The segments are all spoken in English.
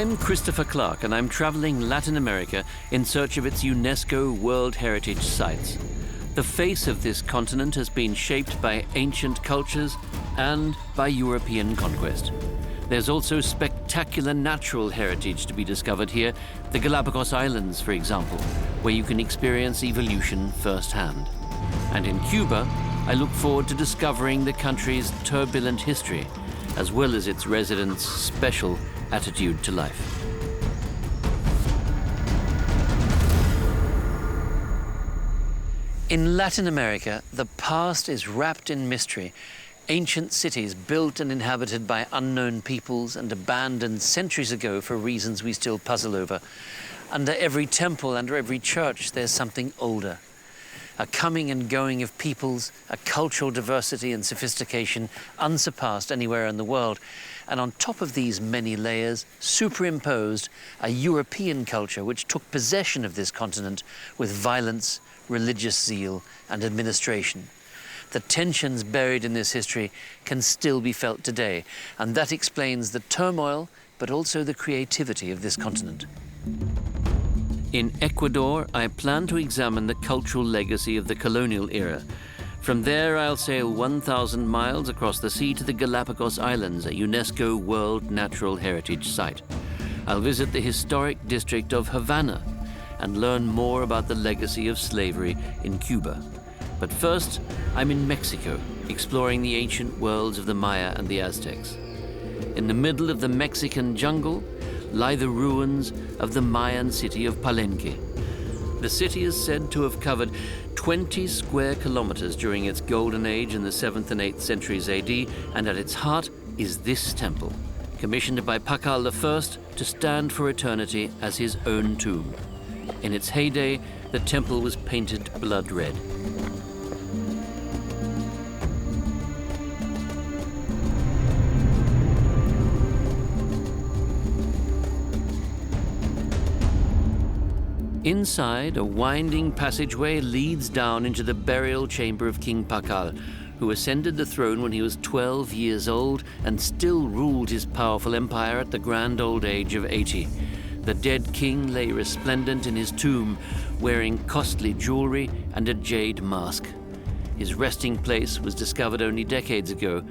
I'm Christopher Clark, and I'm traveling Latin America in search of its UNESCO World Heritage Sites. The face of this continent has been shaped by ancient cultures and by European conquest. There's also spectacular natural heritage to be discovered here, the Galapagos Islands, for example, where you can experience evolution firsthand. And in Cuba, I look forward to discovering the country's turbulent history, as well as its residents' special attitude to life. In Latin America, the past is wrapped in mystery. Ancient cities built and inhabited by unknown peoples and abandoned centuries ago for reasons we still puzzle over. Under every temple, under every church, there's something older. A coming and going of peoples, a cultural diversity and sophistication unsurpassed anywhere in the world. And on top of these many layers, superimposed a European culture which took possession of this continent with violence, religious zeal, and administration. The tensions buried in this history can still be felt today, and that explains the turmoil, but also the creativity of this continent. In Ecuador, I plan to examine the cultural legacy of the colonial era. From there, I'll sail 1,000 miles across the sea to the Galapagos Islands, a UNESCO World Natural Heritage Site. I'll visit the historic district of Havana and learn more about the legacy of slavery in Cuba. But first, I'm in Mexico, exploring the ancient worlds of the Maya and the Aztecs. In the middle of the Mexican jungle lie the ruins of the Mayan city of Palenque. The city is said to have covered 20 square kilometers during its golden age in the 7th and 8th centuries AD, and at its heart is this temple, commissioned by Pakal I to stand for eternity as his own tomb. In its heyday, the temple was painted blood red. Inside, a winding passageway leads down into the burial chamber of King Pakal, who ascended the throne when he was 12 years old and still ruled his powerful empire at the grand old age of 80. The dead king lay resplendent in his tomb, wearing costly jewelry and a jade mask. His resting place was discovered only decades ago.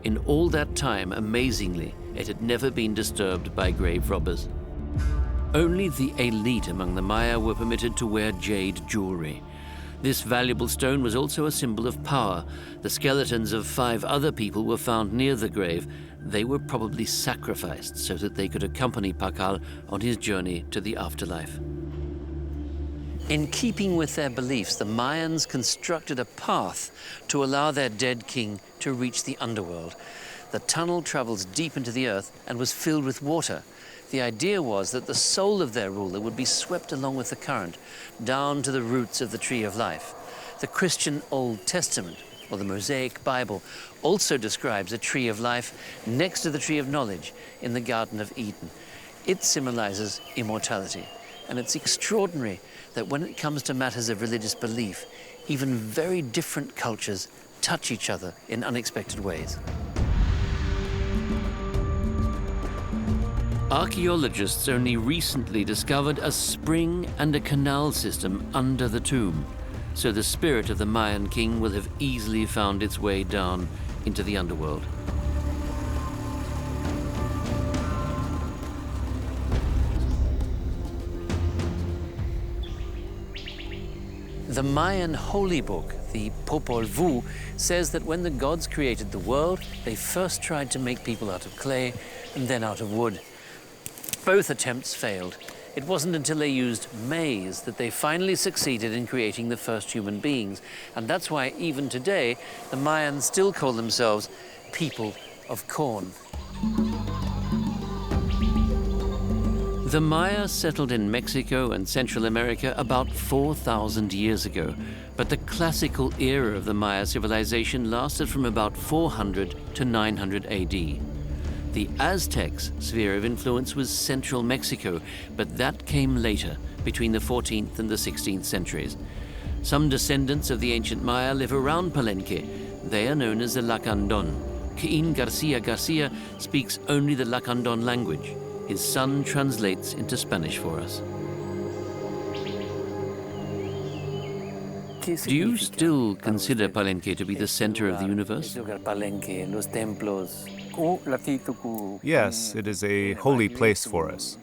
In all that time, amazingly, it had never been disturbed by grave robbers. Only the elite among the Maya were permitted to wear jade jewelry. This valuable stone was also a symbol of power. The skeletons of 5 other people were found near the grave. They were probably sacrificed so that they could accompany Pakal on his journey to the afterlife. In keeping with their beliefs, the Mayans constructed a path to allow their dead king to reach the underworld. The tunnel travels deep into the earth and was filled with water. The idea was that the soul of their ruler would be swept along with the current, down to the roots of the tree of life. The Christian Old Testament, or the Mosaic Bible, also describes a tree of life next to the tree of knowledge in the Garden of Eden. It symbolizes immortality, and it's extraordinary that when it comes to matters of religious belief, even very different cultures touch each other in unexpected ways. Archaeologists only recently discovered a spring and a canal system under the tomb, so the spirit of the Mayan king will have easily found its way down into the underworld. The Mayan holy book, the Popol Vuh, says that when the gods created the world, they first tried to make people out of clay and then out of wood. Both attempts failed. It wasn't until they used maize that they finally succeeded in creating the first human beings. And that's why even today, the Mayans still call themselves people of corn. The Maya settled in Mexico and Central America about 4,000 years ago, but the classical era of the Maya civilization lasted from about 400 to 900 AD. The Aztecs' sphere of influence was central Mexico, but that came later, between the 14th and the 16th centuries. Some descendants of the ancient Maya live around Palenque. They are known as the Lacandon. Cain Garcia Garcia speaks only the Lacandon language. his son translates into Spanish for us. Do you still consider Palenque to be the center of the universe? Yes, it is a holy place for us.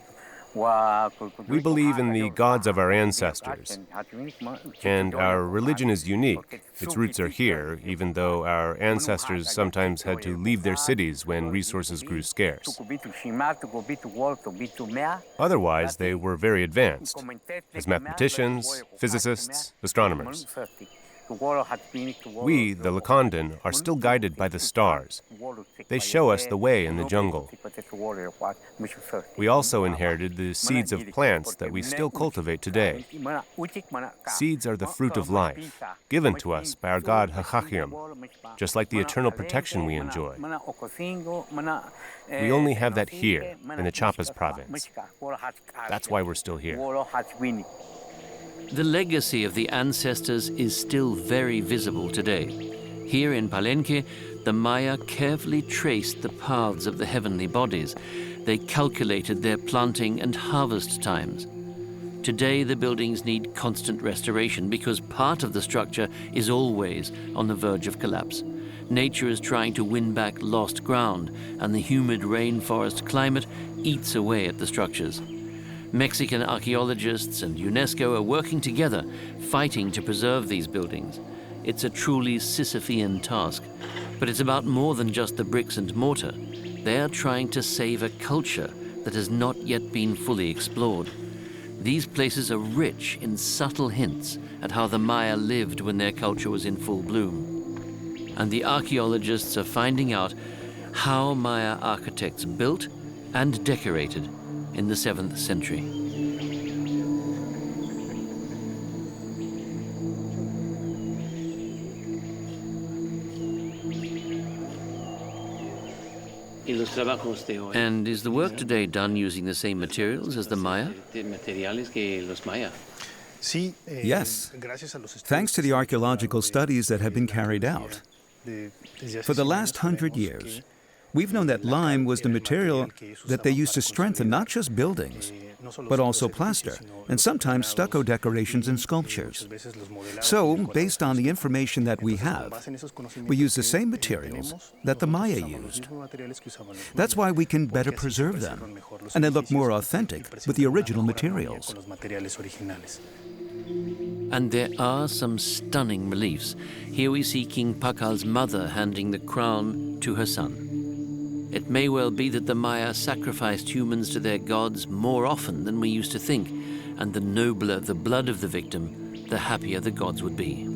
We believe in the gods of our ancestors, and our religion is unique. Its roots are here, even though our ancestors sometimes had to leave their cities when resources grew scarce. Otherwise, they were very advanced, as mathematicians, physicists, astronomers. We, the Lakandan, are still guided by the stars. They show us the way in the jungle. We also inherited the seeds of plants that we still cultivate today. Seeds are the fruit of life, given to us by our god Hachachiam, just like the eternal protection we enjoy. We only have that here, in the Chiapas province. That's why we're still here. The legacy of the ancestors is still very visible today. Here in Palenque, the Maya carefully traced the paths of the heavenly bodies. They calculated their planting and harvest times. Today, the buildings need constant restoration because part of the structure is always on the verge of collapse. Nature is trying to win back lost ground, and the humid rainforest climate eats away at the structures. Mexican archaeologists and UNESCO are working together, fighting to preserve these buildings. It's a truly Sisyphean task, but it's about more than just the bricks and mortar. They are trying to save a culture that has not yet been fully explored. These places are rich in subtle hints at how the Maya lived when their culture was in full bloom. And the archaeologists are finding out how Maya architects built and decorated in the 7th century. And is the work today done using the same materials as the Maya? Yes, thanks to the archaeological studies that have been carried out. For the last 100 years, we've known that lime was the material that they used to strengthen not just buildings, but also plaster, and sometimes stucco decorations and sculptures. So, based on the information that we have, we use the same materials that the Maya used. That's why we can better preserve them, and they look more authentic with the original materials. And there are some stunning reliefs. Here we see King Pakal's mother handing the crown to her son. It may well be that the Maya sacrificed humans to their gods more often than we used to think, and the nobler the blood of the victim, the happier the gods would be.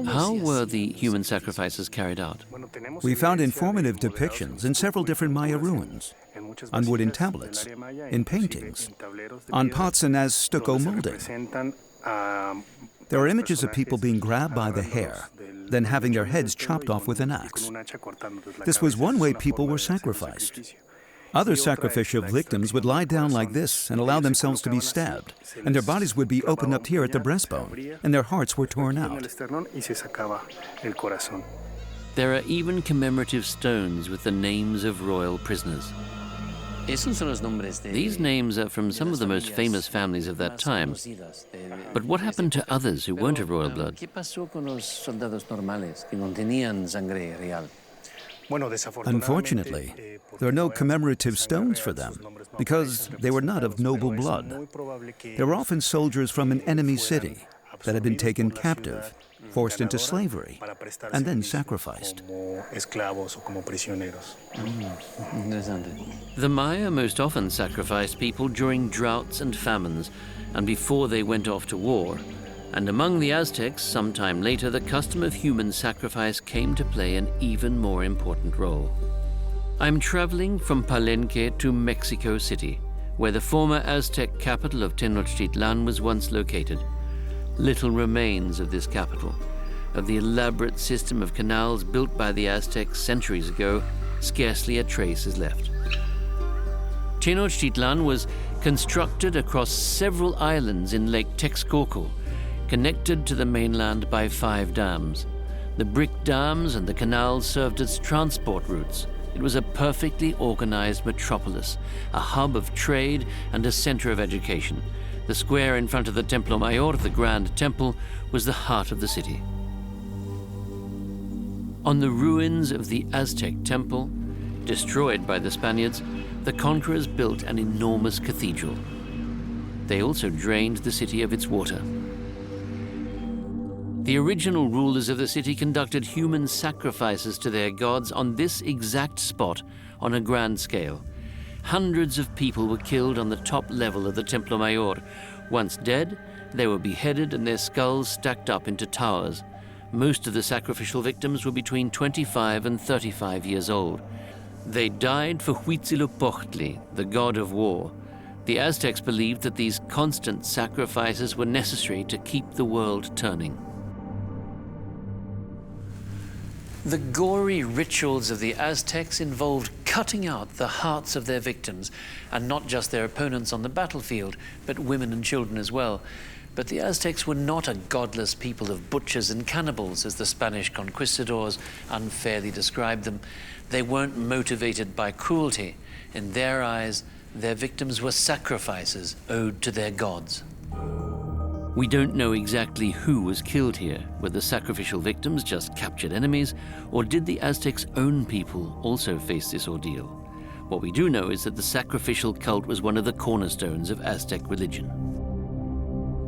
How were the human sacrifices carried out? We found informative depictions in several different Maya ruins, on wooden tablets, in paintings, on pots and as stucco molding. There are images of people being grabbed by the hair, then having their heads chopped off with an axe. This was one way people were sacrificed. Other sacrificial victims would lie down like this and allow themselves to be stabbed, and their bodies would be opened up here at the breastbone, and their hearts were torn out. There are even commemorative stones with the names of royal prisoners. These names are from some of the most famous families of that time. But what happened to others who weren't of royal blood? Unfortunately, there are no commemorative stones for them because they were not of noble blood. They were often soldiers from an enemy city that had been taken captive, forced into slavery, and then sacrificed. The Maya most often sacrificed people during droughts and famines, and before they went off to war. And among the Aztecs, sometime later, the custom of human sacrifice came to play an even more important role. I'm traveling from Palenque to Mexico City, where the former Aztec capital of Tenochtitlan was once located. Little remains of this capital, of the elaborate system of canals built by the Aztecs centuries ago. Scarcely a trace is left. Tenochtitlan was constructed across several islands in Lake Texcoco, connected to the mainland by 5 dams. The brick dams and the canals served as transport routes, It was a perfectly organized metropolis, a hub of trade and a center of education. The square in front of the Templo Mayor, the Grand Temple, was the heart of the city. On the ruins of the Aztec temple, destroyed by the Spaniards, the conquerors built an enormous cathedral. They also drained the city of its water. The original rulers of the city conducted human sacrifices to their gods on this exact spot on a grand scale. Hundreds of people were killed on the top level of the Templo Mayor. Once dead, they were beheaded and their skulls stacked up into towers. Most of the sacrificial victims were between 25 and 35 years old. They died for Huitzilopochtli, the god of war. The Aztecs believed that these constant sacrifices were necessary to keep the world turning. The gory rituals of the Aztecs involved cutting out the hearts of their victims, and not just their opponents on the battlefield, but women and children as well. But the Aztecs were not a godless people of butchers and cannibals, as the Spanish conquistadors unfairly described them. They weren't motivated by cruelty. In their eyes, their victims were sacrifices owed to their gods. We don't know exactly who was killed here. Were the sacrificial victims just captured enemies, or did the Aztecs' own people also face this ordeal? What we do know is that the sacrificial cult was one of the cornerstones of Aztec religion.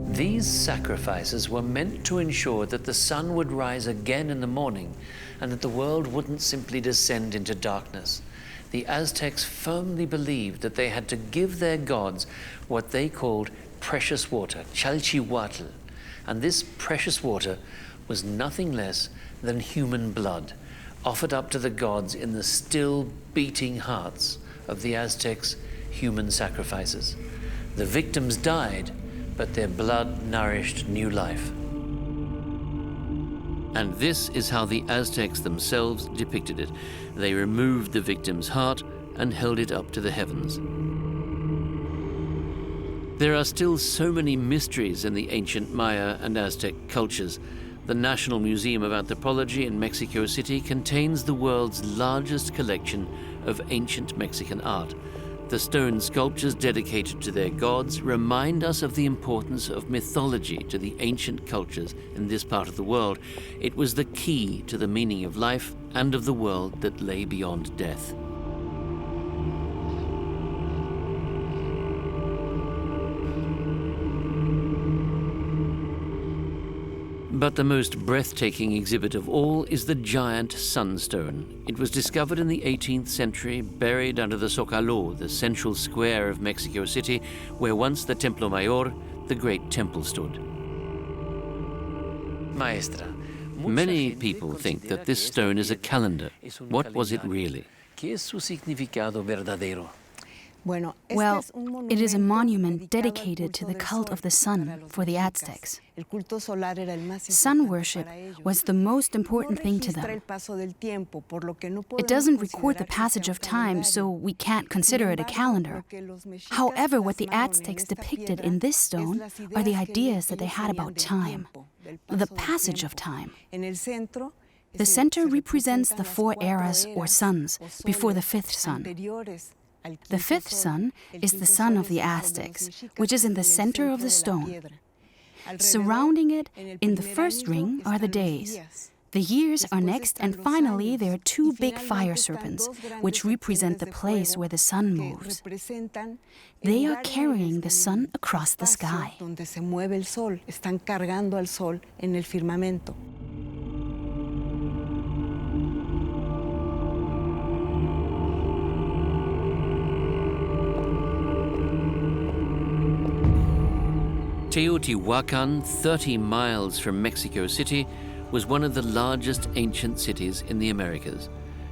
These sacrifices were meant to ensure that the sun would rise again in the morning and that the world wouldn't simply descend into darkness. The Aztecs firmly believed that they had to give their gods what they called precious water, chalchihuatl, and this precious water was nothing less than human blood, offered up to the gods in the still beating hearts of the Aztecs' human sacrifices. The victims died, but their blood nourished new life. And this is how the Aztecs themselves depicted it. They removed the victim's heart and held it up to the heavens. There are still so many mysteries in the ancient Maya and Aztec cultures. The National Museum of Anthropology in Mexico City contains the world's largest collection of ancient Mexican art. The stone sculptures dedicated to their gods remind us of the importance of mythology to the ancient cultures in this part of the world. It was the key to the meaning of life and of the world that lay beyond death. But the most breathtaking exhibit of all is the giant sunstone. It was discovered in the 18th century, buried under the Zócalo, the central square of Mexico City, where once the Templo Mayor, the great temple, stood. Maestra, many people think that this stone is a calendar. What was it really? ¿Qué es su significado verdadero? Well, it is a monument dedicated to the cult of the sun for the Aztecs. Sun worship was the most important thing to them. It doesn't record the passage of time, so we can't consider it a calendar. However, what the Aztecs depicted in this stone are the ideas that they had about time, the passage of time. The center represents the 4 eras or suns before the 5th sun. The 5th sun is the sun of the Aztecs, which is in the center of the stone. Surrounding it, in the first ring, are the days. The years are next, and finally there are 2 big fire serpents, which represent the place where the sun moves. They are carrying the sun across the sky. Teotihuacan, 30 miles from Mexico City, was one of the largest ancient cities in the Americas.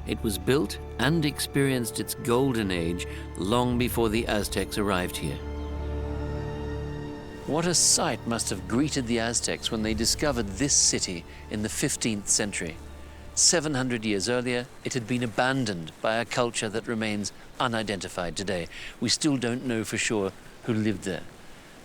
It was built and experienced its golden age long before the Aztecs arrived here. What a sight must have greeted the Aztecs when they discovered this city in the 15th century. 700 years earlier, it had been abandoned by a culture that remains unidentified today. We still don't know for sure who lived there.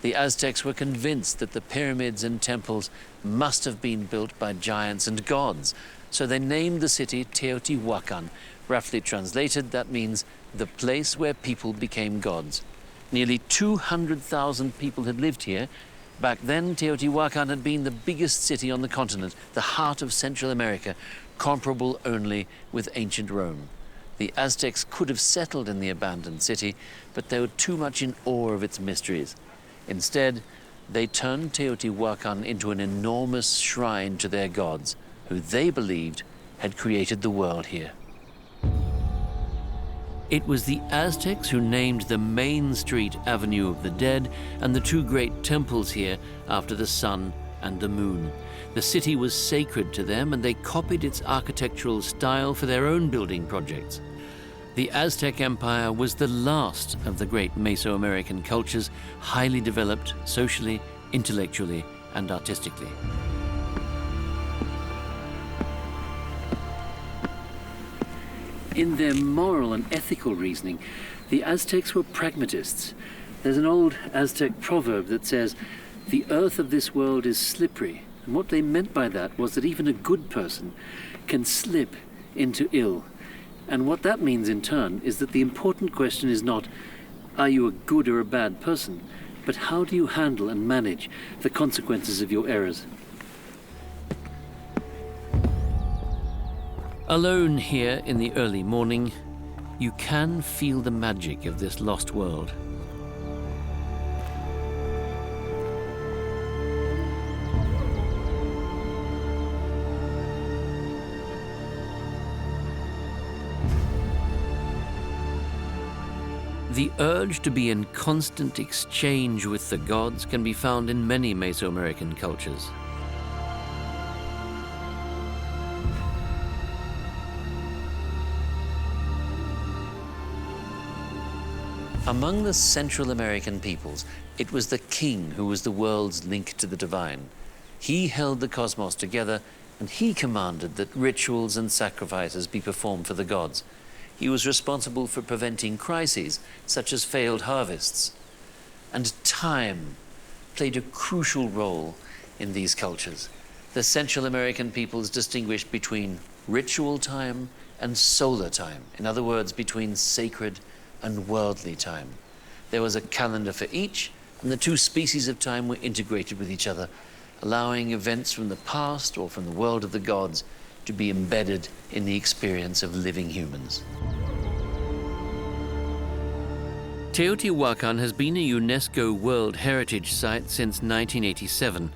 The Aztecs were convinced that the pyramids and temples must have been built by giants and gods, So they named the city Teotihuacan. Roughly translated, that means the place where people became gods. Nearly 200,000 people had lived here. Back then, Teotihuacan had been the biggest city on the continent, the heart of Central America, comparable only with ancient Rome. The Aztecs could have settled in the abandoned city, but they were too much in awe of its mysteries. Instead, they turned Teotihuacan into an enormous shrine to their gods, who they believed had created the world here. It was the Aztecs who named the main street Avenue of the Dead and the two great temples here after the sun and the moon. The city was sacred to them, and they copied its architectural style for their own building projects. The Aztec Empire was the last of the great Mesoamerican cultures, highly developed socially, intellectually, and artistically. In their moral and ethical reasoning, the Aztecs were pragmatists. There's an old Aztec proverb that says, "The earth of this world is slippery." And what they meant by that was that even a good person can slip into ill. And what that means in turn is that the important question is not, are you a good or a bad person, but how do you handle and manage the consequences of your errors? Alone here in the early morning, you can feel the magic of this lost world. The urge to be in constant exchange with the gods can be found in many Mesoamerican cultures. Among the Central American peoples, it was the king who was the world's link to the divine. He held the cosmos together, and he commanded that rituals and sacrifices be performed for the gods. He was responsible for preventing crises, such as failed harvests. And time played a crucial role in these cultures. The Central American peoples distinguished between ritual time and solar time. In other words, between sacred and worldly time. There was a calendar for each, and the two species of time were integrated with each other, allowing events from the past or from the world of the gods to be embedded in the experience of living humans. Teotihuacan has been a UNESCO World Heritage Site since 1987.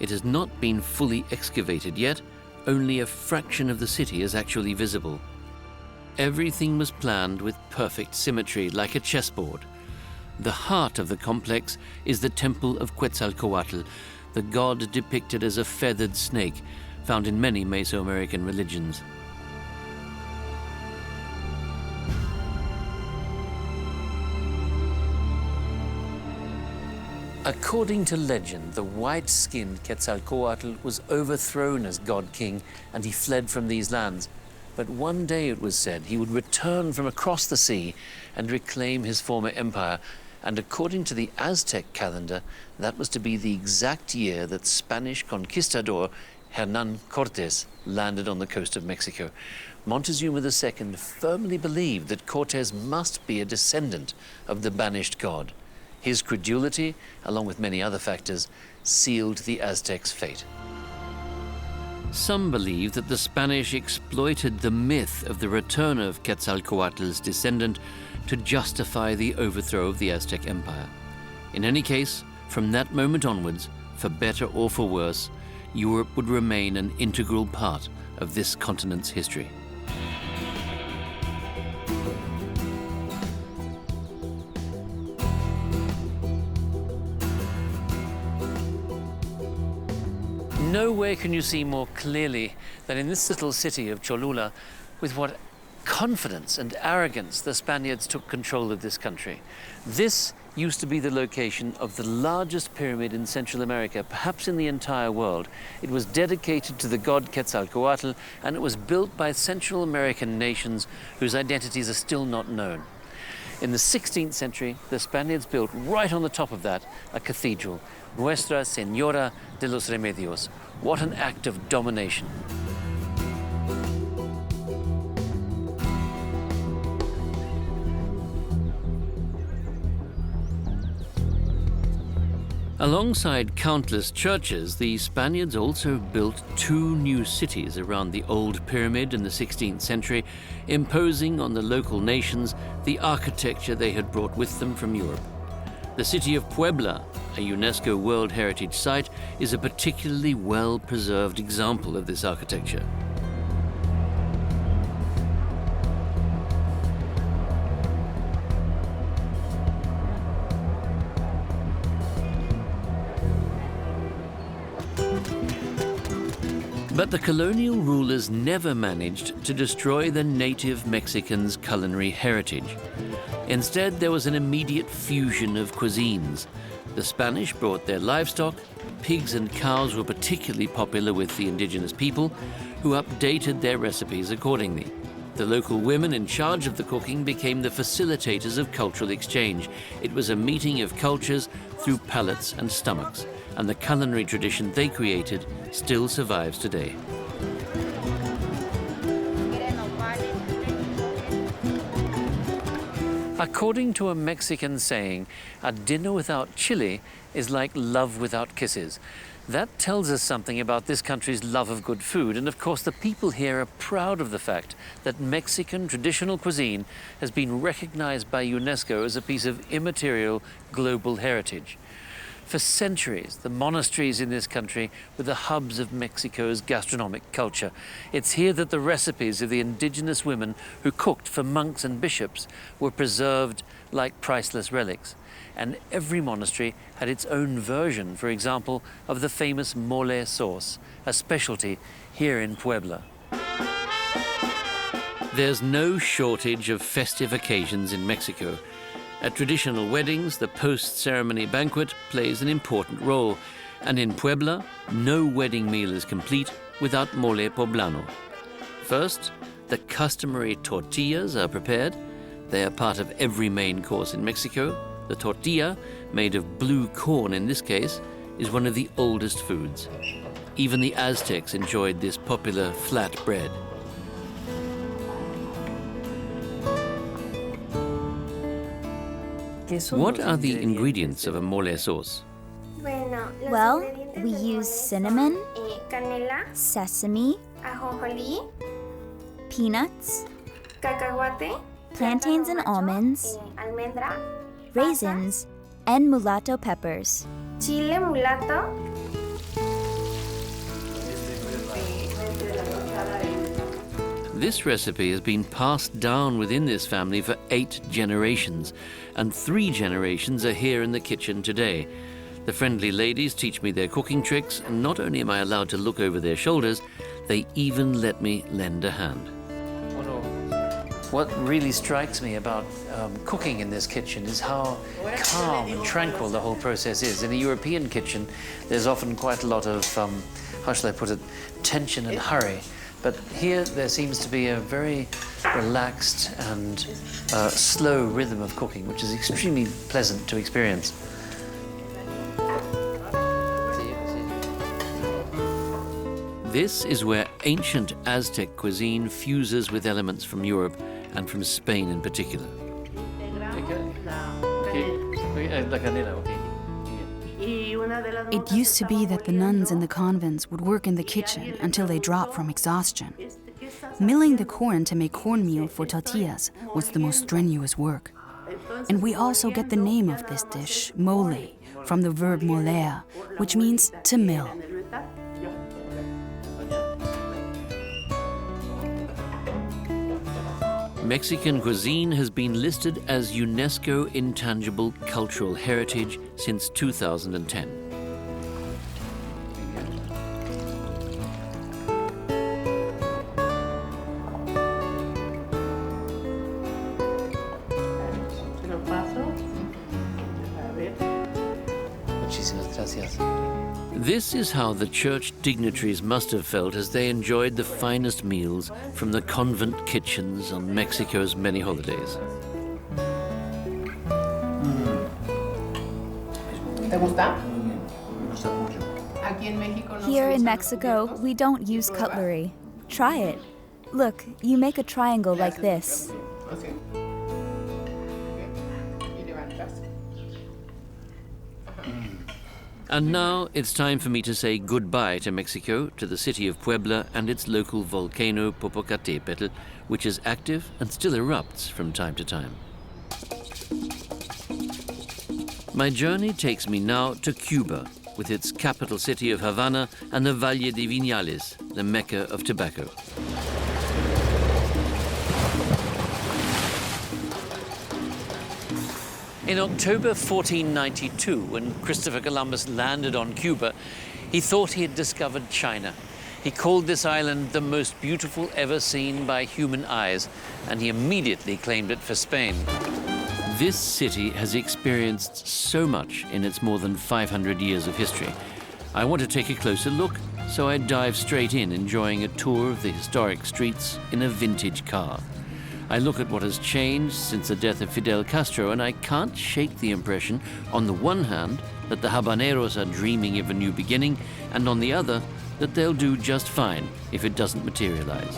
It has not been fully excavated yet. Only a fraction of the city is actually visible. Everything was planned with perfect symmetry, like a chessboard. The heart of the complex is the Temple of Quetzalcoatl, the god depicted as a feathered snake, found in many Mesoamerican religions. According to legend, the white-skinned Quetzalcoatl was overthrown as god-king, and he fled from these lands. But one day, it was said, he would return from across the sea and reclaim his former empire. And according to the Aztec calendar, that was to be the exact year that Spanish conquistador Hernán Cortés landed on the coast of Mexico. Montezuma II firmly believed that Cortés must be a descendant of the banished god. His credulity, along with many other factors, sealed the Aztecs' fate. Some believe that the Spanish exploited the myth of the return of Quetzalcoatl's descendant to justify the overthrow of the Aztec Empire. In any case, from that moment onwards, for better or for worse, Europe would remain an integral part of this continent's history. Nowhere can you see more clearly than in this little city of Cholula with what confidence and arrogance the Spaniards took control of this country. This used to be the location of the largest pyramid in Central America, perhaps in the entire world. It was dedicated to the god Quetzalcoatl, and it was built by Central American nations whose identities are still not known. In the 16th century, the Spaniards built right on the top of that a cathedral, Nuestra Señora de los Remedios. What an act of domination. Alongside countless churches, the Spaniards also built 2 new cities around the old pyramid in the 16th century, imposing on the local nations the architecture they had brought with them from Europe. The city of Puebla, a UNESCO World Heritage Site, is a particularly well-preserved example of this architecture. But the colonial rulers never managed to destroy the native Mexicans' culinary heritage. Instead, there was an immediate fusion of cuisines. The Spanish brought their livestock. Pigs and cows were particularly popular with the indigenous people, who updated their recipes accordingly. The local women in charge of the cooking became the facilitators of cultural exchange. It was a meeting of cultures through palates and stomachs, and the culinary tradition they created still survives today. According to a Mexican saying, a dinner without chili is like love without kisses. That tells us something about this country's love of good food, and of course the people here are proud of the fact that Mexican traditional cuisine has been recognized by UNESCO as a piece of immaterial global heritage. For centuries, the monasteries in this country were the hubs of Mexico's gastronomic culture. It's here that the recipes of the indigenous women who cooked for monks and bishops were preserved like priceless relics. And every monastery had its own version, for example, of the famous mole sauce, a specialty here in Puebla. There's no shortage of festive occasions in Mexico. At traditional weddings, the post-ceremony banquet plays an important role. And in Puebla, no wedding meal is complete without mole poblano. First, the customary tortillas are prepared. They are part of every main course in Mexico. The tortilla, made of blue corn in this case, is one of the oldest foods. Even the Aztecs enjoyed this popular flat bread. What are the ingredients of a mole sauce? Well, we use cinnamon, sesame, peanuts, plantains and almonds, raisins, and mulatto peppers. Chile mulato. This recipe has been passed down within this family for 8 generations, and 3 generations are here in the kitchen today. The friendly ladies teach me their cooking tricks, and not only am I allowed to look over their shoulders, they even let me lend a hand. What really strikes me about cooking in this kitchen is how calm and tranquil the whole process is. In a European kitchen, there's often quite a lot of, how shall I put it, tension and hurry. But here there seems to be a very relaxed and slow rhythm of cooking, which is extremely pleasant to experience. This is where ancient Aztec cuisine fuses with elements from Europe and from Spain in particular. It used to be that the nuns in the convents would work in the kitchen until they dropped from exhaustion. Milling the corn to make cornmeal for tortillas was the most strenuous work. And we also get the name of this dish, mole, from the verb moler, which means to mill. Mexican cuisine has been listed as UNESCO Intangible Cultural Heritage since 2010. This is how the church dignitaries must have felt as they enjoyed the finest meals from the convent kitchens on Mexico's many holidays. Here in Mexico, we don't use cutlery. Try it. Look, you make a triangle like this. And now it's time for me to say goodbye to Mexico, to the city of Puebla and its local volcano Popocatépetl, which is active and still erupts from time to time. My journey takes me now to Cuba, with its capital city of Havana and the Valle de Viñales, the Mecca of tobacco. In October 1492, when Christopher Columbus landed on Cuba, he thought he had discovered China. He called this island the most beautiful ever seen by human eyes, and he immediately claimed it for Spain. This city has experienced so much in its more than 500 years of history. I want to take a closer look, so I dive straight in, enjoying a tour of the historic streets in a vintage car. I look at what has changed since the death of Fidel Castro, and I can't shake the impression, on the one hand, that the habaneros are dreaming of a new beginning, and on the other, that they'll do just fine if it doesn't materialize.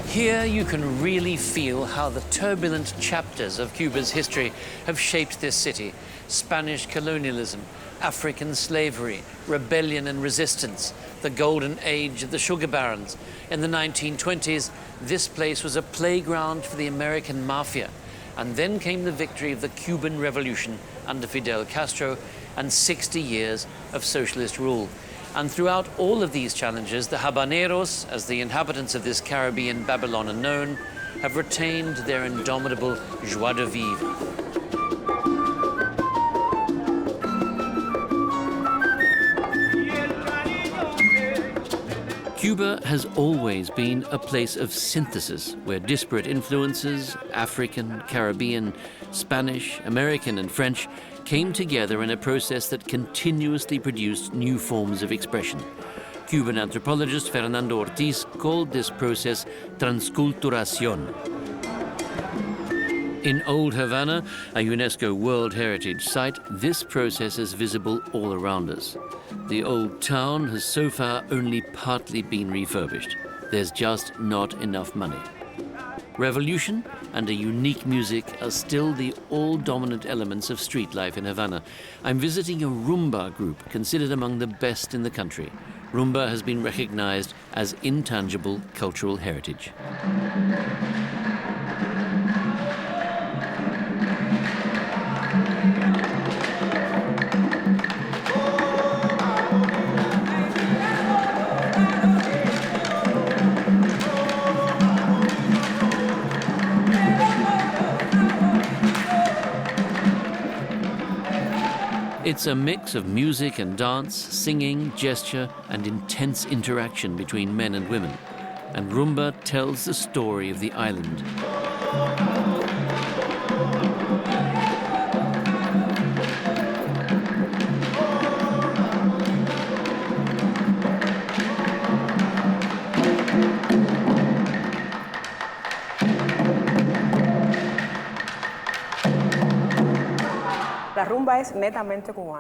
Here you can really feel how the turbulent chapters of Cuba's history have shaped this city. Spanish colonialism, African slavery, rebellion and resistance, the golden age of the sugar barons. In the 1920s, this place was a playground for the American mafia. And then came the victory of the Cuban Revolution under Fidel Castro and 60 years of socialist rule. And throughout all of these challenges, the habaneros, as the inhabitants of this Caribbean Babylon are known, have retained their indomitable joie de vivre. Cuba has always been a place of synthesis, where disparate influences, African, Caribbean, Spanish, American, and French, came together in a process that continuously produced new forms of expression. Cuban anthropologist Fernando Ortiz called this process transculturación. In Old Havana, a UNESCO World Heritage Site, this process is visible all around us. The old town has so far only partly been refurbished. There's just not enough money. Revolution and a unique music are still the all-dominant elements of street life in Havana. I'm visiting a rumba group considered among the best in the country. Rumba has been recognized as intangible cultural heritage. It's a mix of music and dance, singing, gesture, and intense interaction between men and women. And rumba tells the story of the island.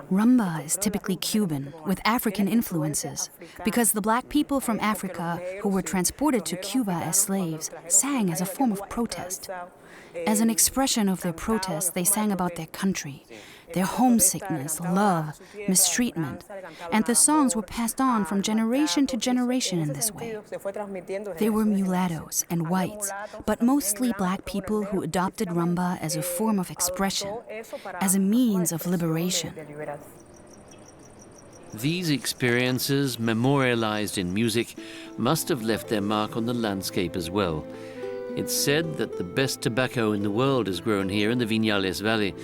Rumba is typically Cuban, with African influences, because the black people from Africa who were transported to Cuba as slaves sang as a form of protest. As an expression of their protest, they sang about their country, their homesickness, love, mistreatment, and the songs were passed on from generation to generation in this way. There were mulattoes and whites, but mostly black people who adopted rumba as a form of expression, as a means of liberation. These experiences, memorialized in music, must have left their mark on the landscape as well. It's said that the best tobacco in the world is grown here in the Viñales Valley.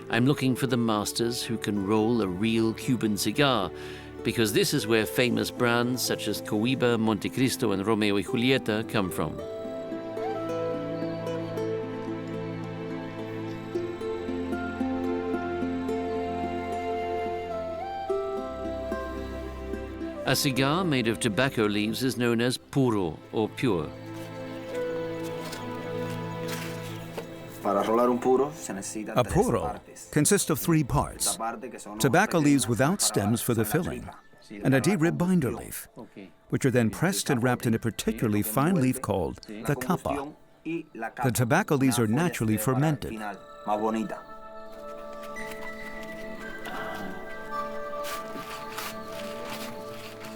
I'm looking for the masters who can roll a real Cuban cigar, because this is where famous brands such as Cohiba, Montecristo, and Romeo y Julieta come from. A cigar made of tobacco leaves is known as puro, or pure. A puro consists of 3 parts: tobacco leaves without stems for the filling, and a D-rib binder leaf, which are then pressed and wrapped in a particularly fine leaf called the capa. The tobacco leaves are naturally fermented.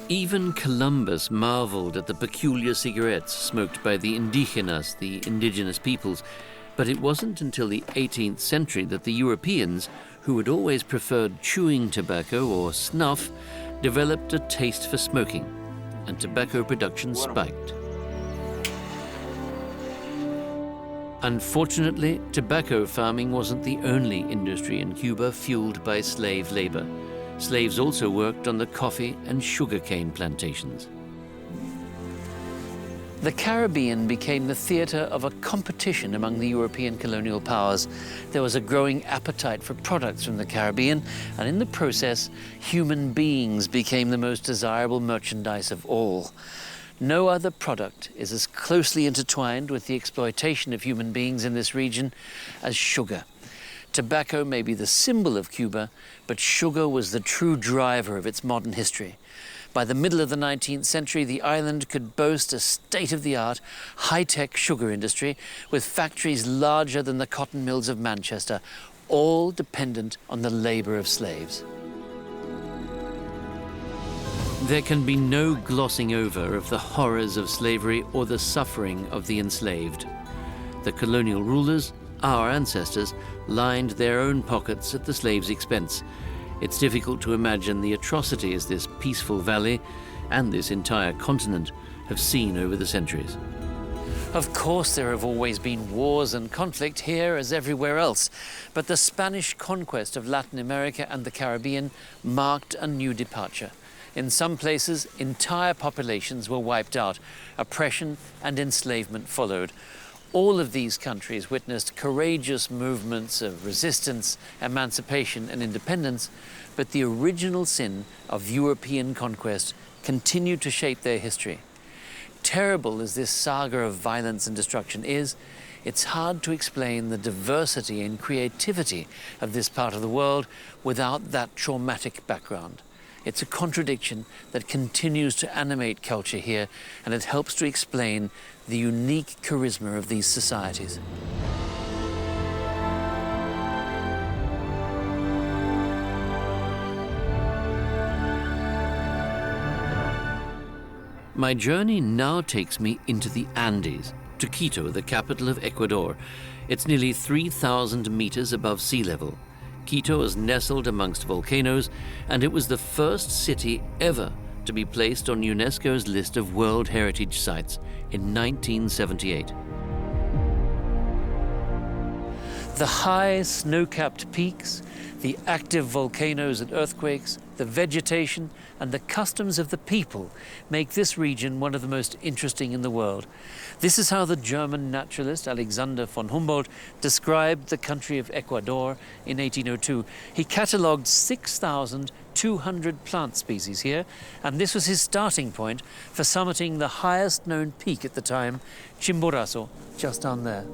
Even Columbus marveled at the peculiar cigarettes smoked by the indígenas, the indigenous peoples, but it wasn't until the 18th century that the Europeans, who had always preferred chewing tobacco or snuff, developed a taste for smoking, and tobacco production spiked. Unfortunately, tobacco farming wasn't the only industry in Cuba fueled by slave labor. Slaves also worked on the coffee and sugarcane plantations. The Caribbean became the theater of a competition among the European colonial powers. There was a growing appetite for products from the Caribbean, and in the process, human beings became the most desirable merchandise of all. No other product is as closely intertwined with the exploitation of human beings in this region as sugar. Tobacco may be the symbol of Cuba, but sugar was the true driver of its modern history. By the middle of the 19th century, the island could boast a state-of-the-art, high-tech sugar industry with factories larger than the cotton mills of Manchester, all dependent on the labor of slaves. There can be no glossing over of the horrors of slavery or the suffering of the enslaved. The colonial rulers, our ancestors, lined their own pockets at the slaves' expense. It's difficult to imagine the atrocities this peaceful valley and this entire continent have seen over the centuries. Of course, there have always been wars and conflict here as everywhere else, but the Spanish conquest of Latin America and the Caribbean marked a new departure. In some places, entire populations were wiped out. Oppression and enslavement followed. All of these countries witnessed courageous movements of resistance, emancipation, and independence, but the original sin of European conquest continued to shape their history. Terrible as this saga of violence and destruction is, it's hard to explain the diversity and creativity of this part of the world without that traumatic background. It's a contradiction that continues to animate culture here, and it helps to explain the unique charisma of these societies. My journey now takes me into the Andes, to Quito, the capital of Ecuador. It's nearly 3,000 meters above sea level. Quito is nestled amongst volcanoes, and it was the first city ever to be placed on UNESCO's list of World Heritage Sites in 1978. The high snow-capped peaks, the active volcanoes and earthquakes, the vegetation and the customs of the people make this region one of the most interesting in the world. This is how the German naturalist Alexander von Humboldt described the country of Ecuador in 1802. He catalogued 6,200 plant species here, and this was his starting point for summiting the highest known peak at the time, Chimborazo, just down there.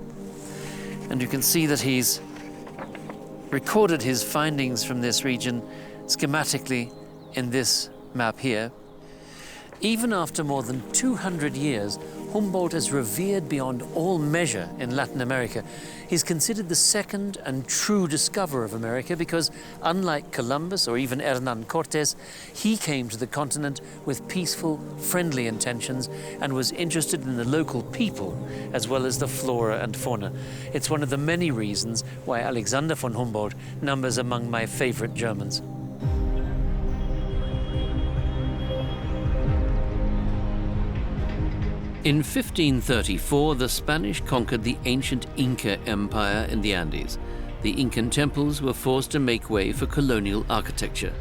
And you can see that he's recorded his findings from this region schematically in this map here. Even after more than 200 years, Humboldt is revered beyond all measure in Latin America. He's considered the second and true discoverer of America because, unlike Columbus or even Hernán Cortés, he came to the continent with peaceful, friendly intentions and was interested in the local people as well as the flora and fauna. It's one of the many reasons why Alexander von Humboldt numbers among my favorite Germans. In 1534, the Spanish conquered the ancient Inca Empire in the Andes. The Incan temples were forced to make way for colonial architecture.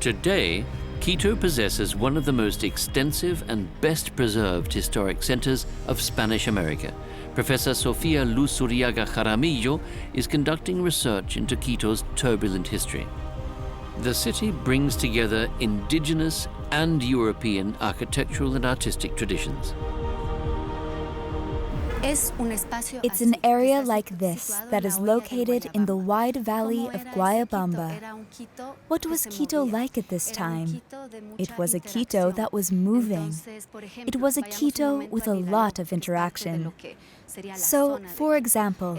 Today, Quito possesses one of the most extensive and best preserved historic centers of Spanish America. Professor Sofia Luzuriaga Jaramillo is conducting research into Quito's turbulent history. The city brings together indigenous and European architectural and artistic traditions. It's an area like this that is located in the wide valley of Guayabamba. What was Quito like at this time? It was a Quito that was moving. It was a Quito with a lot of interaction. So, for example,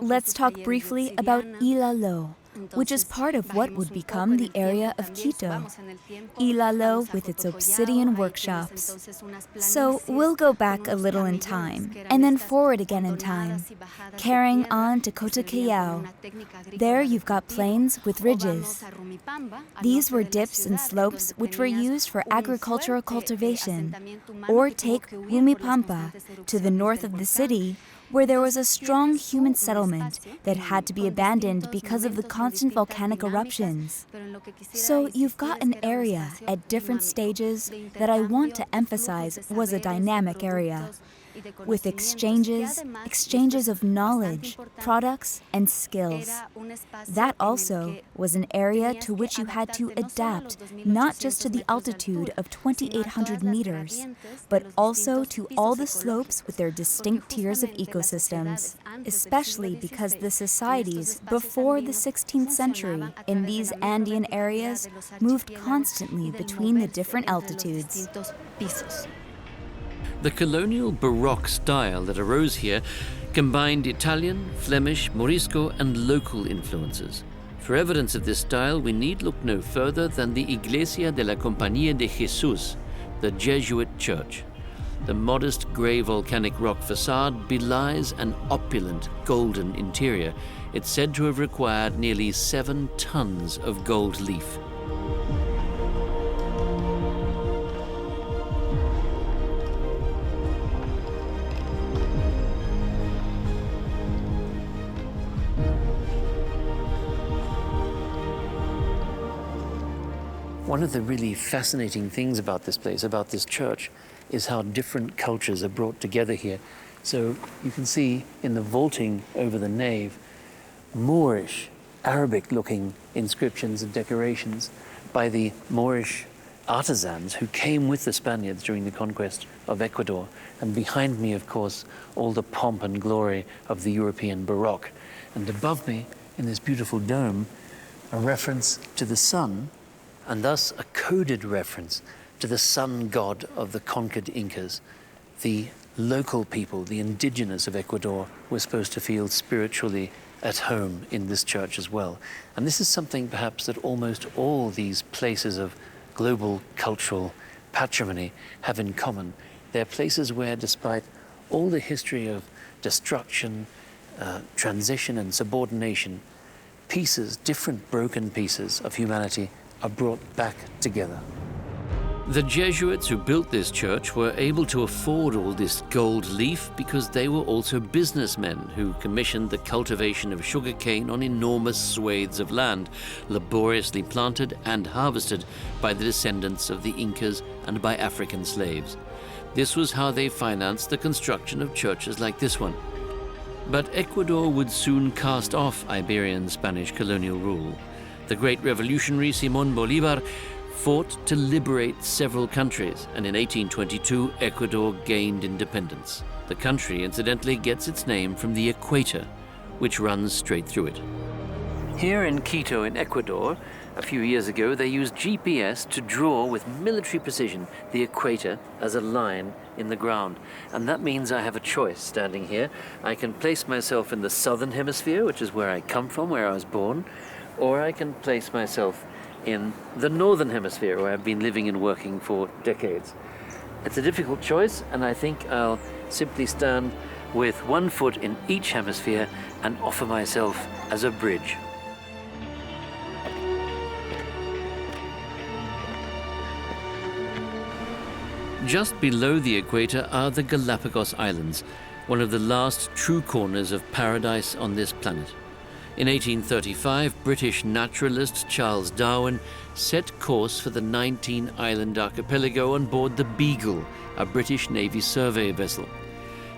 let's talk briefly about Ilaló, which is part of what would become the area of Quito. Ilaló with its obsidian workshops. So we'll go back a little in time, and then forward again in time, carrying on to Cotoquillao. There you've got plains with ridges. These were dips and slopes which were used for agricultural cultivation. Or take Humipampa, to the north of the city, where there was a strong human settlement that had to be abandoned because of the constant volcanic eruptions. So you've got an area at different stages that I want to emphasize was a dynamic area, with exchanges of knowledge, products, and skills. That also was an area to which you had to adapt, not just to the altitude of 2,800 meters, but also to all the slopes with their distinct tiers of ecosystems, especially because the societies before the 16th century in these Andean areas moved constantly between the different altitudes. The colonial Baroque style that arose here combined Italian, Flemish, Morisco, and local influences. For evidence of this style, we need look no further than the Iglesia de la Compañía de Jesús, the Jesuit church. The modest grey volcanic rock facade belies an opulent golden interior. It's said to have required nearly 7 tons of gold leaf. One of the really fascinating things about this place, about this church, is how different cultures are brought together here. So you can see in the vaulting over the nave, Moorish, Arabic-looking inscriptions and decorations by the Moorish artisans who came with the Spaniards during the conquest of Ecuador. And behind me, of course, all the pomp and glory of the European Baroque. And above me, in this beautiful dome, a reference to the sun, and thus a coded reference to the sun god of the conquered Incas. The local people, the indigenous of Ecuador, were supposed to feel spiritually at home in this church as well. And this is something perhaps that almost all these places of global cultural patrimony have in common. They're places where, despite all the history of destruction, transition and subordination, pieces, different broken pieces of humanity are brought back together. The Jesuits who built this church were able to afford all this gold leaf because they were also businessmen who commissioned the cultivation of sugarcane on enormous swathes of land, laboriously planted and harvested by the descendants of the Incas and by African slaves. This was how they financed the construction of churches like this one. But Ecuador would soon cast off Iberian Spanish colonial rule. The great revolutionary Simón Bolívar fought to liberate several countries, and in 1822, Ecuador gained independence. The country, incidentally, gets its name from the equator, which runs straight through it. Here in Quito, in Ecuador, a few years ago, they used GPS to draw with military precision the equator as a line in the ground. And that means I have a choice standing here. I can place myself in the southern hemisphere, which is where I come from, where I was born, or I can place myself in the northern hemisphere, where I've been living and working for decades. It's a difficult choice, and I think I'll simply stand with one foot in each hemisphere and offer myself as a bridge. Just below the equator are the Galapagos Islands, one of the last true corners of paradise on this planet. In 1835, British naturalist Charles Darwin set course for the 19-island archipelago on board the Beagle, a British Navy survey vessel.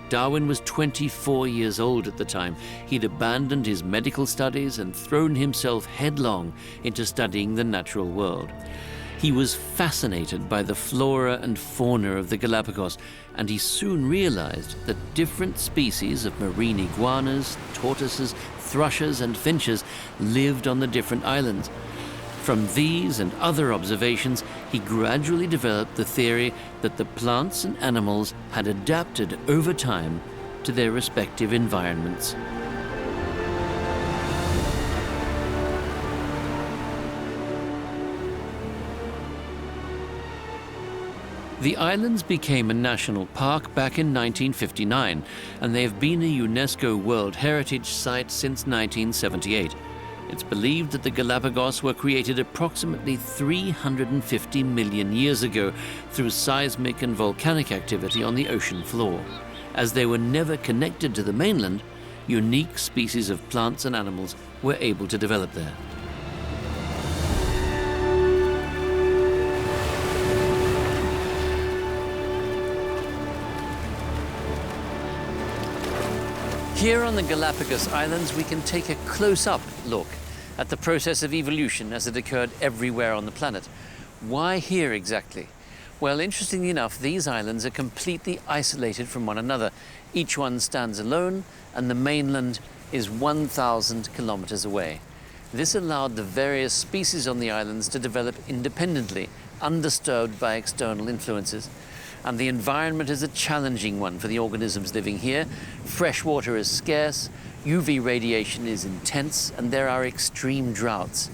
Darwin was 24 years old at the time. He'd abandoned his medical studies and thrown himself headlong into studying the natural world. He was fascinated by the flora and fauna of the Galapagos, and he soon realized that different species of marine iguanas, tortoises, thrushes, and finches lived on the different islands. From these and other observations, he gradually developed the theory that the plants and animals had adapted over time to their respective environments. The islands became a national park back in 1959, and they have been a UNESCO World Heritage Site since 1978. It's believed that the Galapagos were created approximately 350 million years ago through seismic and volcanic activity on the ocean floor. As they were never connected to the mainland, unique species of plants and animals were able to develop there. Here on the Galapagos Islands, we can take a close-up look at the process of evolution as it occurred everywhere on the planet. Why here exactly? Well, interestingly enough, these islands are completely isolated from one another. Each one stands alone, and the mainland is 1,000 kilometers away. This allowed the various species on the islands to develop independently, undisturbed by external influences. And the environment is a challenging one for the organisms living here. Fresh water is scarce, UV radiation is intense, and there are extreme droughts.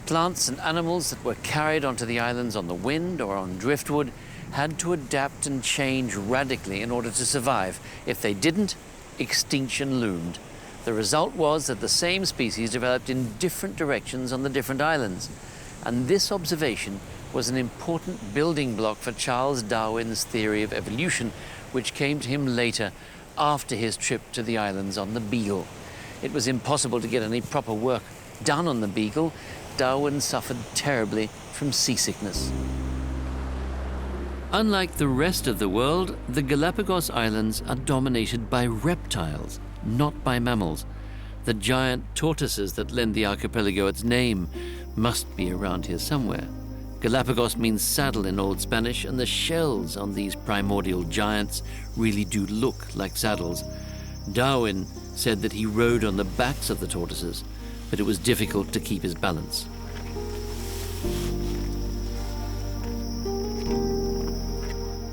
Plants and animals that were carried onto the islands on the wind or on driftwood had to adapt and change radically in order to survive. If they didn't, extinction loomed. The result was that the same species developed in different directions on the different islands. And this observation was an important building block for Charles Darwin's theory of evolution, which came to him later after his trip to the islands on the Beagle. It was impossible to get any proper work done on the Beagle. Darwin suffered terribly from seasickness. Unlike the rest of the world, the Galapagos Islands are dominated by reptiles, not by mammals. The giant tortoises that lend the archipelago its name must be around here somewhere. Galapagos means saddle in Old Spanish, and the shells on these primordial giants really do look like saddles. Darwin said that he rode on the backs of the tortoises, but it was difficult to keep his balance.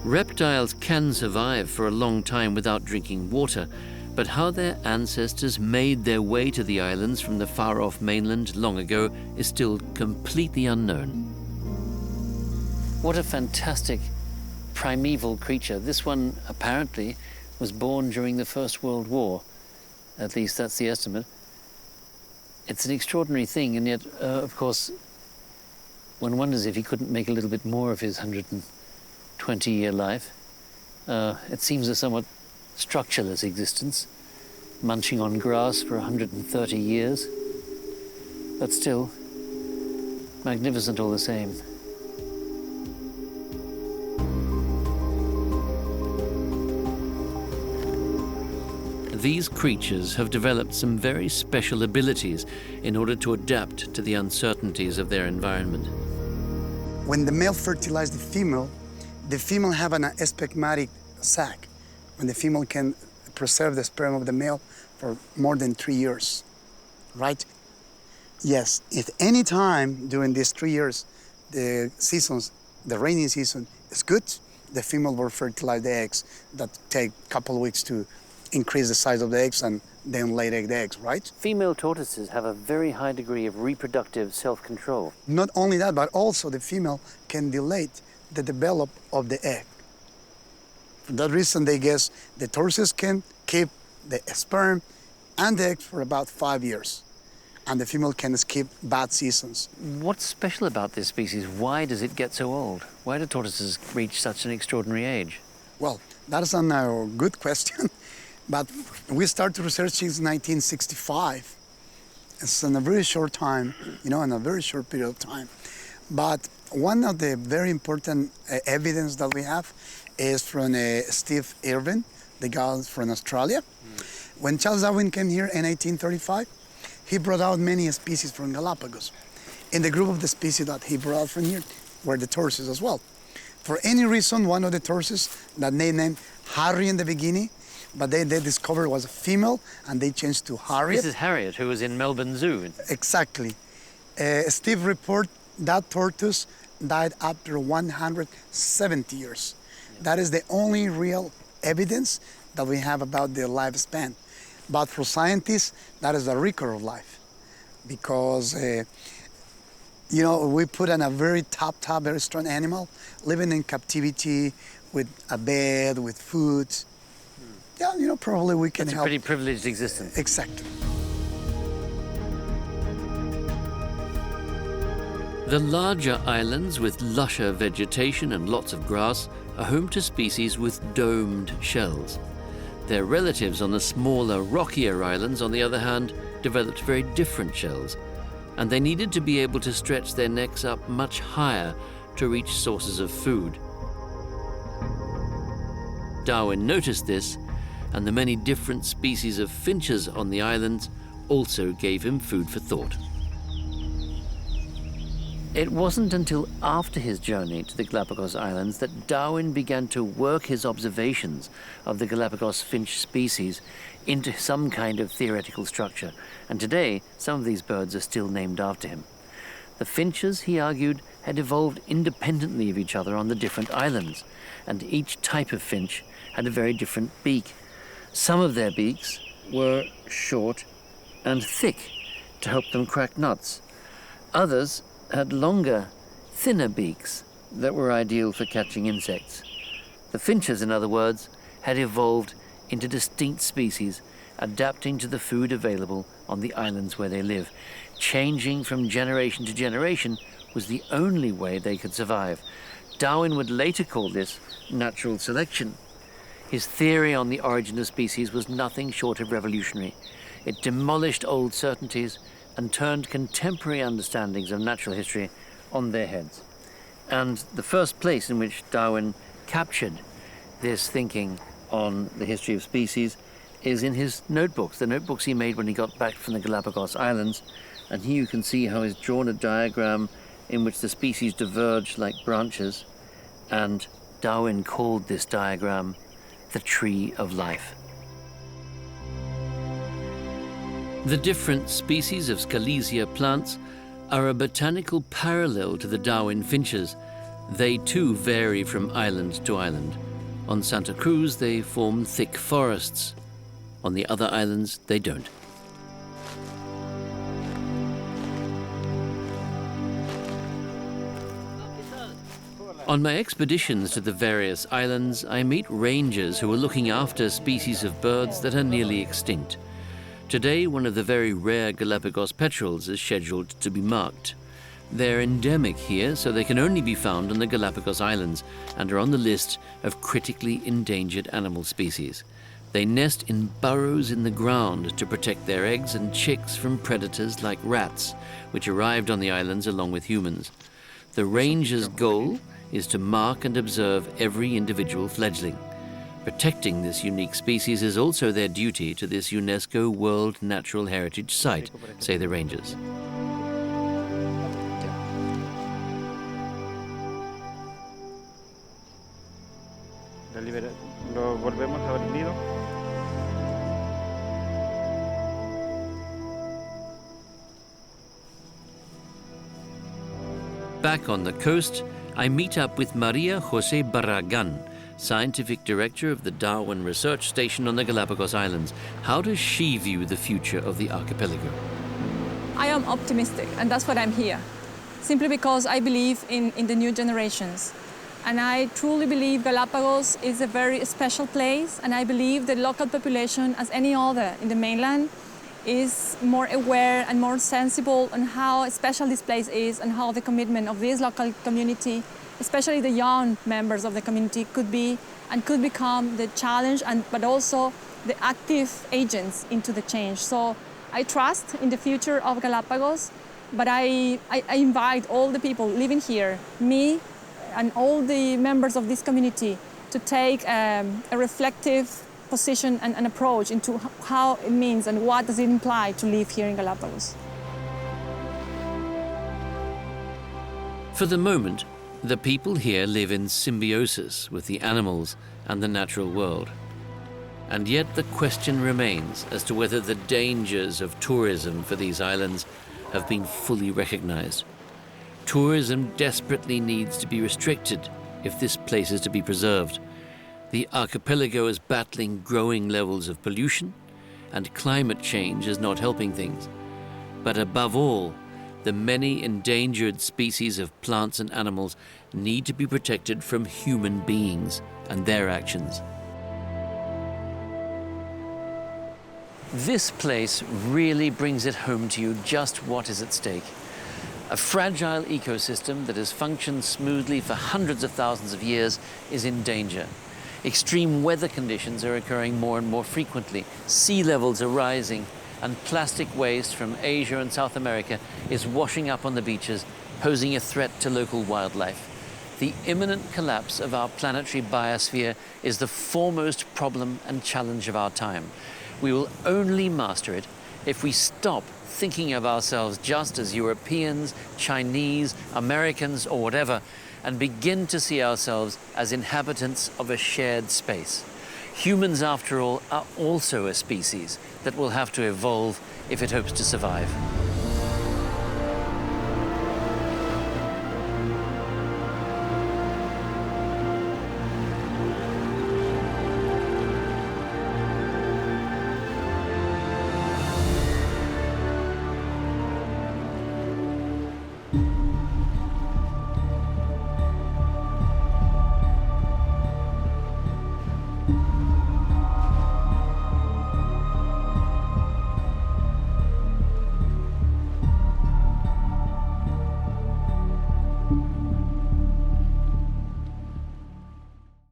Reptiles can survive for a long time without drinking water, but how their ancestors made their way to the islands from the far-off mainland long ago is still completely unknown. What a fantastic primeval creature. This one apparently was born during the First World War. At least that's the estimate. It's an extraordinary thing, and yet, of course, one wonders if he couldn't make a little bit more of his 120-year life. It seems a somewhat structureless existence, munching on grass for 130 years, but still magnificent all the same. These creatures have developed some very special abilities in order to adapt to the uncertainties of their environment. When the male fertilizes the female have an spermatic sac. When the female can preserve the sperm of the male for more than 3 years, right? Yes, if any time during these 3 years, the rainy season is good, the female will fertilize the eggs that take a couple of weeks to increase the size of the eggs and then lay the eggs, right? Female tortoises have a very high degree of reproductive self-control. Not only that, but also the female can delay the development of the egg. For that reason, they guess the tortoises can keep the sperm and the eggs for about 5 years, and the female can skip bad seasons. What's special about this species? Why does it get so old? Why do tortoises reach such an extraordinary age? Well, that's a good question. But we started research since 1965. It's in a very short time, in a very short period of time. But one of the very important evidence that we have is from Steve Irwin, the guy from Australia. When Charles Darwin came here in 1835, he brought out many species from Galapagos. In the group of the species that he brought out from here, were the tortoises as well. For any reason, one of the tortoises that they named Harry in the beginning, but they discovered was a female, and they changed to Harriet. This is Harriet, who was in Melbourne Zoo. Exactly. Steve report that tortoise died after 170 years. Yeah. That is the only real evidence that we have about their lifespan. But for scientists, that is the record of life, because you know, we put in a very top, very strong animal, living in captivity with a bed, with food. Yeah, you know, probably we can help. It's a pretty privileged existence. Exactly. The larger islands with lusher vegetation and lots of grass are home to species with domed shells. Their relatives on the smaller, rockier islands, on the other hand, developed very different shells, and they needed to be able to stretch their necks up much higher to reach sources of food. Darwin noticed this, and the many different species of finches on the islands also gave him food for thought. It wasn't until after his journey to the Galapagos Islands that Darwin began to work his observations of the Galapagos finch species into some kind of theoretical structure, and today some of these birds are still named after him. The finches, he argued, had evolved independently of each other on the different islands, and each type of finch had a very different beak. Some of their beaks were short and thick to help them crack nuts. Others had longer, thinner beaks that were ideal for catching insects. The finches, in other words, had evolved into distinct species, adapting to the food available on the islands where they live. Changing from generation to generation was the only way they could survive. Darwin would later call this natural selection. His theory on the origin of species was nothing short of revolutionary. It demolished old certainties and turned contemporary understandings of natural history on their heads. And the first place in which Darwin captured this thinking on the history of species is in his notebooks, the notebooks he made when he got back from the Galapagos Islands. And here you can see how he's drawn a diagram in which the species diverge like branches, and Darwin called this diagram the tree of life. The different species of Scalesia plants are a botanical parallel to the Darwin finches. They too vary from island to island. On Santa Cruz, they form thick forests. On the other islands, they don't. On my expeditions to the various islands, I meet rangers who are looking after species of birds that are nearly extinct. Today, one of the very rare Galapagos petrels is scheduled to be marked. They're endemic here, so they can only be found on the Galapagos Islands and are on the list of critically endangered animal species. They nest in burrows in the ground to protect their eggs and chicks from predators like rats, which arrived on the islands along with humans. The ranger's goal is to mark and observe every individual fledgling. Protecting this unique species is also their duty to this UNESCO World Natural Heritage Site, say the rangers. Back on the coast, I meet up with Maria José Barragán, Scientific Director of the Darwin Research Station on the Galapagos Islands. How does she view the future of the archipelago? I am optimistic, and that's what I'm here. Simply because I believe in the new generations. And I truly believe Galapagos is a very special place, and I believe the local population, as any other in the mainland, is more aware and more sensible on how special this place is and how the commitment of this local community, especially the young members of the community, could be and could become the challenge, but also the active agents into the change. So I trust in the future of Galapagos, but I invite all the people living here, me and all the members of this community, to take a reflective position and an approach into how it means and what does it imply to live here in Galapagos. For the moment, The people here live in symbiosis with the animals and the natural world. And yet the question remains as to whether the dangers of tourism for these islands have been fully recognized. Tourism desperately needs to be restricted if this place is to be preserved. The archipelago is battling growing levels of pollution, and climate change is not helping things. But above all, the many endangered species of plants and animals need to be protected from human beings and their actions. This place really brings it home to you just what is at stake. A fragile ecosystem that has functioned smoothly for hundreds of thousands of years is in danger. Extreme weather conditions are occurring more and more frequently. Sea levels are rising, and plastic waste from Asia and South America is washing up on the beaches, posing a threat to local wildlife. The imminent collapse of our planetary biosphere is the foremost problem and challenge of our time. We will only master it if we stop thinking of ourselves just as Europeans, Chinese, Americans, or whatever, and begin to see ourselves as inhabitants of a shared space. Humans, after all, are also a species that will have to evolve if it hopes to survive.